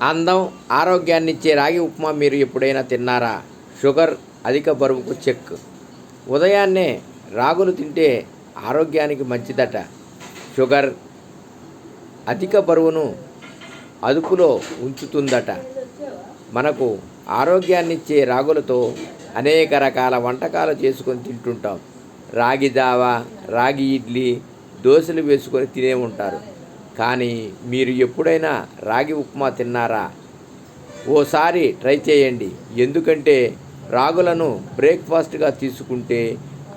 అందం, ఆరోగ్యాన్నిచ్చే రాగి ఉప్మా మీరు ఎప్పుడైనా తిన్నారా? షుగర్, అధిక బరువుకు చెక్. ఉదయాన్నే రాగులు తింటే ఆరోగ్యానికి మంచిదట. షుగర్, అధిక బరువును అదుపులో ఉంచుతుందట. మనకు ఆరోగ్యాన్నిచ్చే రాగులతో అనేక రకాల వంటకాలు చేసుకొని తింటుంటాం. రాగి జావా, రాగి ఇడ్లీ, దోశలు వేసుకొని తినే ఉంటారు. కానీ మీరు ఎప్పుడైనా రాగి ఉప్మా తిన్నారా? ఓసారి ట్రై చేయండి. ఎందుకంటే రాగులను బ్రేక్ఫాస్ట్గా తీసుకుంటే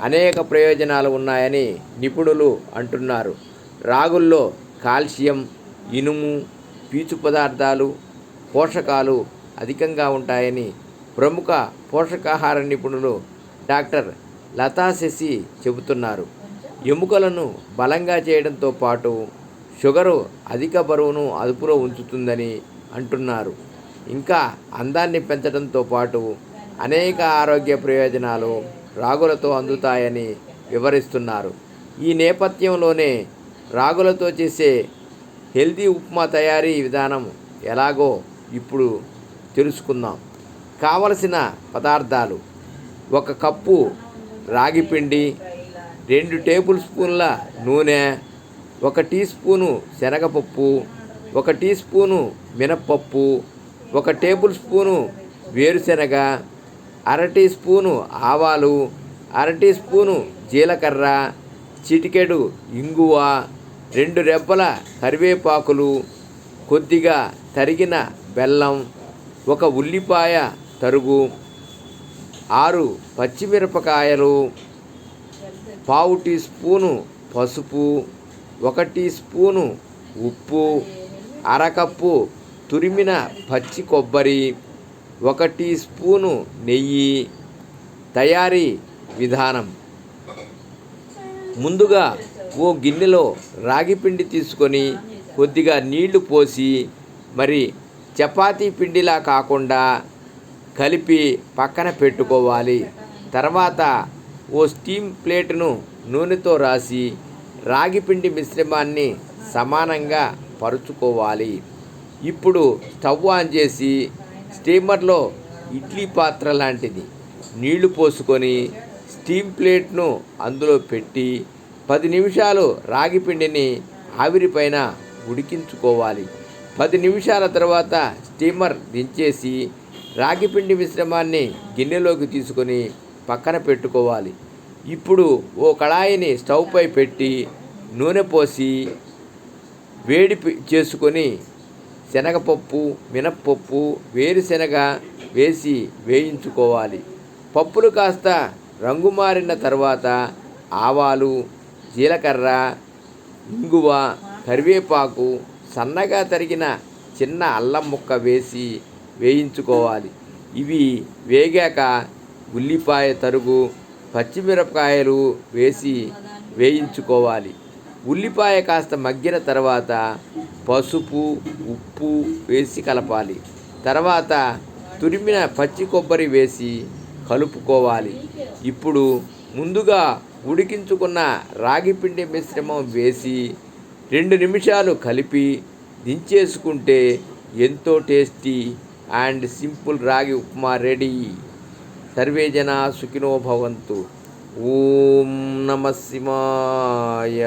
అనేక ప్రయోజనాలు ఉన్నాయని నిపుణులు అంటున్నారు. రాగుల్లో కాల్షియం, ఇనుము, పీచు పదార్థాలు, పోషకాలు అధికంగా ఉంటాయని ప్రముఖ పోషకాహార నిపుణులు డాక్టర్ లతా శశి చెబుతున్నారు. ఎముకలను బలంగా చేయడంతో పాటు షుగరు, అధిక బరువును అదుపులో ఉంచుతుందని అంటున్నారు. ఇంకా అందాన్ని పెంచడంతో పాటు అనేక ఆరోగ్య ప్రయోజనాలు రాగులతో అందుతాయని వివరిస్తున్నారు. ఈ నేపథ్యంలోనే రాగులతో చేసే హెల్తీ ఉప్మా తయారీ విధానం ఎలాగో ఇప్పుడు తెలుసుకుందాం. కావలసిన పదార్థాలు: 1 కప్పు రాగి పిండి, 2 టేబుల్ స్పూన్ల నూనె, 1 టీ స్పూను శనగపప్పు, 1 టీ స్పూను మినప్పప్పు, 1 టేబుల్ స్పూను వేరుశెనగ, అర టీ స్పూను ఆవాలు, అర టీ స్పూను జీలకర్ర, చిటికెడు ఇంగువ, 2 రెబ్బల కరివేపాకులు, కొద్దిగా తరిగిన బెల్లం, 1 ఉల్లిపాయ తరుగు, 6 పచ్చిమిరపకాయలు, పావు టీ స్పూను పసుపు, 1 టీ స్పూను ఉప్పు, అరకప్పు తురిమిన పచ్చి కొబ్బరి, 1 టీ స్పూను నెయ్యి. తయారీ విధానం: ముందుగా ఓ గిన్నెలో రాగి పిండి తీసుకొని కొద్దిగా నీళ్లు పోసి మరి చపాతీ పిండిలా కాకుండా కలిపి పక్కన పెట్టుకోవాలి. తర్వాత ఓ స్టీమ్ ప్లేటును నూనెతో రాసి రాగి పిండి మిశ్రమాన్ని సమానంగా పరుచుకోవాలి. ఇప్పుడు స్టవ్ ఆన్ చేసి స్టీమర్లో ఇడ్లీ పాత్ర లాంటిది నీళ్లు పోసుకొని స్టీమ్ ప్లేట్ను అందులో పెట్టి 10 నిమిషాలు రాగి పిండిని ఆవిరిపైన ఉడికించుకోవాలి. 10 నిమిషాల తర్వాత స్టీమర్ దించేసి రాగి పిండి మిశ్రమాన్ని గిన్నెలోకి తీసుకొని పక్కన పెట్టుకోవాలి. ఇప్పుడు ఓ కళాయిని స్టవ్పై పెట్టి నూనె పోసి వేడి చేసుకొని శనగపప్పు, మినప్పప్పు, వేరుశెనగ వేసి వేయించుకోవాలి. పప్పులు కాస్త రంగు మారిన తర్వాత ఆవాలు, జీలకర్ర, ఇంగువ, కరివేపాకు, సన్నగా తరిగిన చిన్న అల్లం ముక్క వేసి వేయించుకోవాలి. ఇవి వేగాక ఉల్లిపాయ తరుగు, పచ్చిమిరపకాయలు వేసి వేయించుకోవాలి. ఉల్లిపాయ కాస్త మగ్గిన తర్వాత పసుపు, ఉప్పు వేసి కలపాలి. తర్వాత తురిమిన పచ్చి కొబ్బరి వేసి కలుపుకోవాలి. ఇప్పుడు ముందుగా ఉడికించుకున్న రాగిపిండి మిశ్రమం వేసి 2 నిమిషాలు కలిపి దించేసుకుంటే ఎంతో టేస్టీ అండ్ సింపుల్ రాగి ఉప్మా రెడీ. సర్వే జనా సుఖినో భవంతు. ఓం నమః శివాయ.